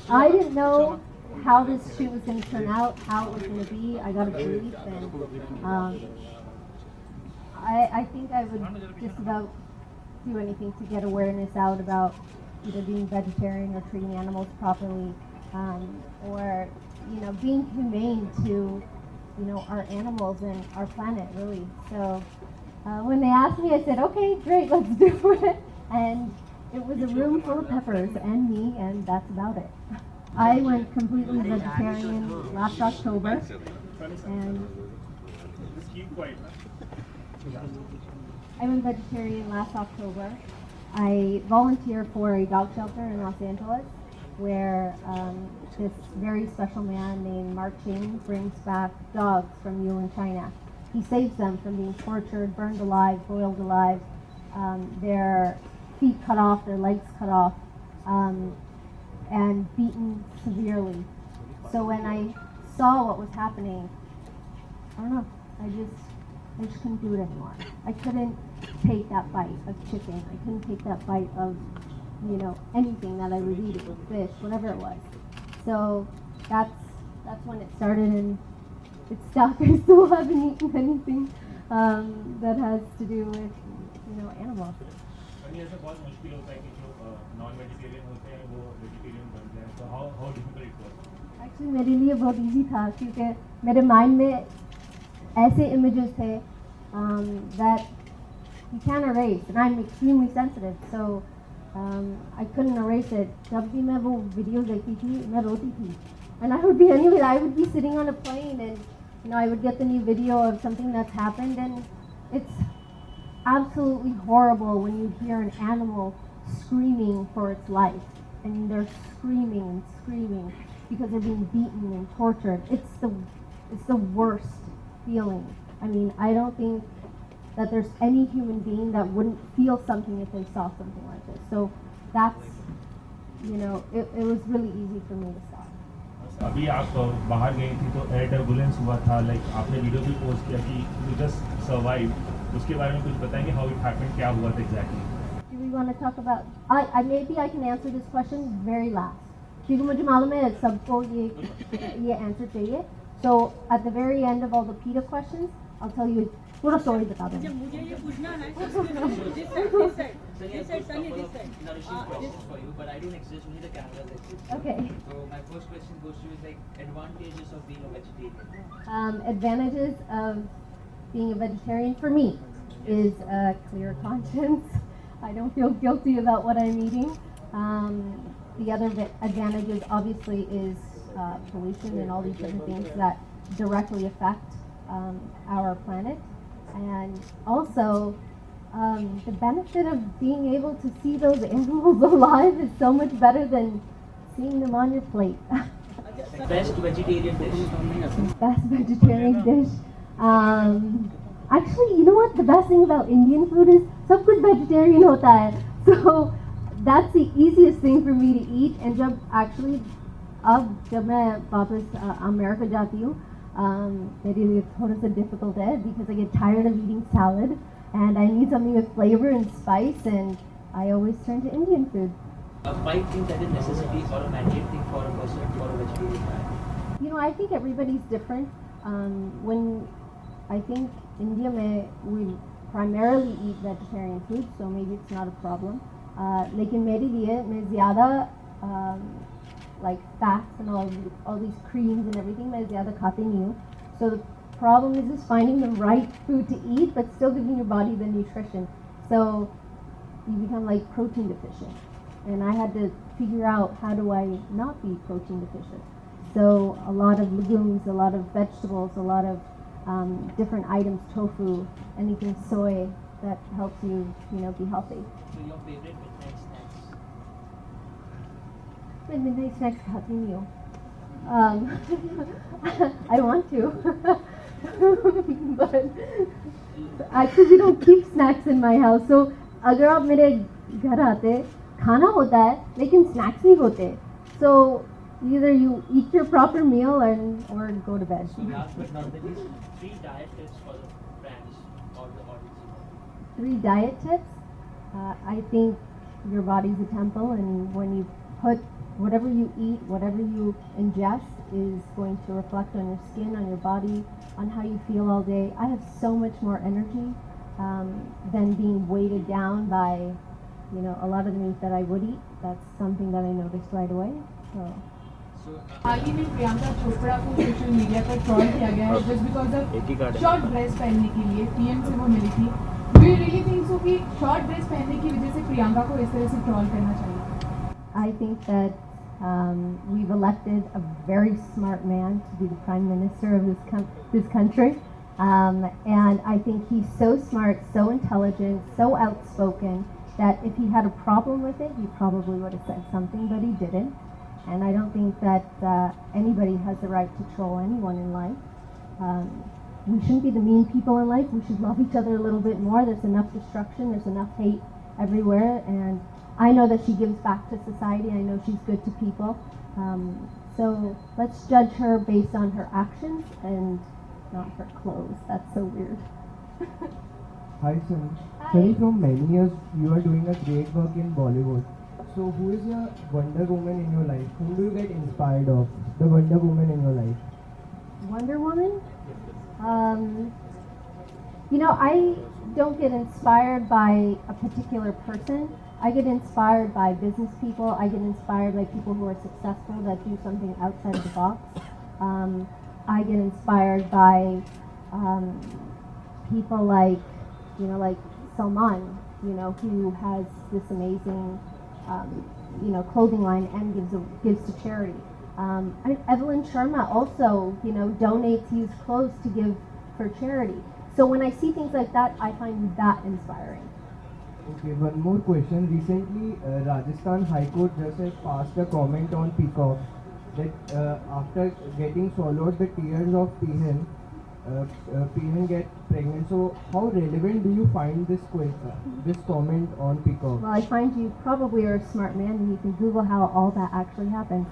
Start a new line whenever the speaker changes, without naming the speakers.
I didn't know how this shoot was going to turn out, how it was going to be. I got a brief, and I think I would just about do anything to get awareness out about either being vegetarian or treating animals properly, or being humane to our animals and our planet, really. So when they asked me, I said, okay, great, let's do it. And it was a room full of peppers and me, and that's about it. I went completely vegetarian last October, and I went vegetarian last October. I volunteer for a dog shelter in Los Angeles, where this very special man named Mark Ching brings back dogs from Yulin, China. He saves them from being tortured, burned alive, boiled alive, their feet cut off, their legs cut off, and beaten severely. So when I saw what was happening, I don't know, I just couldn't do it anymore. I couldn't take that bite of chicken. I couldn't take that bite of, anything that I would eat. It was fish, whatever it was. So that's when it started, and it stuck. I still haven't eaten anything that has to do with, animals.
ऐसा बहुत मुश्किल होता है कि जो non vegetarian होते हैं वो वेजिटेरियन बन जाए तो how difficult it was
actually मेरे लिए बहुत इजी था क्योंकि मेरे माइंड में ऐसे images थे that you can't erase, and I'm extremely sensitive, so I couldn't erase it. जब भी मैं वो videos देखती थी मैं रोती थी, and I would be sitting on a plane, and I would get the new video of something that's happened, and it's absolutely horrible when you hear an animal screaming for its life, and they're screaming and screaming because they're being beaten and tortured. It's the worst feeling. I mean, I don't think that there's any human being that wouldn't feel something if they saw something like this. So that's, it was really easy for me to stop.
अभी आप बाहर गई थी तो air turbulence हुआ था, like आपने video भी पोस्ट किया कि यू जस्ट सर्वाइव, उसके बारे में कुछ बताएंगे, हाउ इट हैपेंड, क्या हुआ था exactly?
Do we want to talk about? Maybe I can answer this question very last. क्योंकि मुझे मालूम है सबको ये answer चाहिए. So at the very end of all the PETA questions, I'll tell you पूरा story बता दूँ.
मुझे ये पूछना है. This side, Sunny, this side.
Now this question is for you, but I don't exist. Only the cameras exist.
Okay.
So my first question goes to you, like advantages of being a vegetarian.
Advantages of being a vegetarian for me is a clear conscience. I don't feel guilty about what I'm eating. The other advantages obviously is pollution and all these different things that directly affect our planet. And also the benefit of being able to see those animals alive is so much better than seeing them on your plate.
Best vegetarian dish.
Best vegetarian dish. Actually, you know what? The best thing about Indian food is सब कुछ vegetarian होता है. So that's the easiest thing for me to eat. And जब मैं वापस America जाती हूँ, मेरे लिए थोड़ा सा difficult है because I get tired of eating salad and I need something with flavor and spice, and I always turn to Indian food.
Five things that is necessity or a mandate thing for a person for a vegetarian diet.
I think everybody's different. When I think India we primarily eat vegetarian food, so maybe it's not a problem. लेकिन मेरे लिए मैं ज़्यादा like fats and all these creams and everything मैं ज़्यादा खाती नहीं हूँ. So the problem is just finding the right food to eat, but still giving your body the nutrition. So you become like protein deficient. And I had to figure out, how do I not be protein deficient? So a lot of legumes, a lot of vegetables, a lot of different items, tofu, anything soy that helps you, be healthy.
So your favorite midnight snacks?
My midnight snacks खाती नहीं हूँ. I want to, but actually we don't keep snacks in my house. So अगर आप मेरे घर आते, खाना होता है लेकिन snacks नहीं होते. So either you eat your proper meal or go to bed.
So last but not the least, 3 diet tips for the brands or the audience.
3 diet tips. I think your body's a temple, and when you put whatever you eat, whatever you ingest is going to reflect on your skin, on your body, on how you feel all day. I have so much more energy than being weighted down by, a lot of the meat that I would eat. That's something that I noticed right away. So.
हाल ही में प्रियंका चोपड़ा को social media पर troll किया गया है just because of short dress पहनने के लिए PM से वो मिली थी. Do you really think so कि शॉर्ट ड्रेस पहनने की वजह से प्रियंका को इस तरह से ट्रॉल करना चाहिए?
I think that we've elected a very smart man to be the prime minister of this country, and I think he's so smart, so intelligent, so outspoken that if he had a problem with it, he probably would have said something, but he didn't. And I don't think that anybody has the right to troll anyone in life. We shouldn't be the mean people in life. We should love each other a little bit more. There's enough destruction. There's enough hate everywhere. And I know that she gives back to society. I know she's good to people. So let's judge her based on her actions and not her clothes. That's so weird.
Hi, Sunny. Sunny, from many years you are doing a great work in Bollywood. So, who is your Wonder Woman in your life? Whom do you get inspired of? The Wonder Woman in your life?
Wonder Woman? I don't get inspired by a particular person. I get inspired by business people. I get inspired by people who are successful that do something outside of the box. I get inspired by people like Salman, who has this amazing clothing line and gives to charity. Evelyn Sharma also, donates used clothes to give for charity. So when I see things like that, I find that inspiring.
Okay, one more question. Recently, Rajasthan High Court just has passed a comment on Peacock that after getting swallowed the tears of Pehan, Pehan get pregnant. So how relevant do you find this comment on Peacock?
Well, I find you probably are a smart man and you can Google how all that actually happens.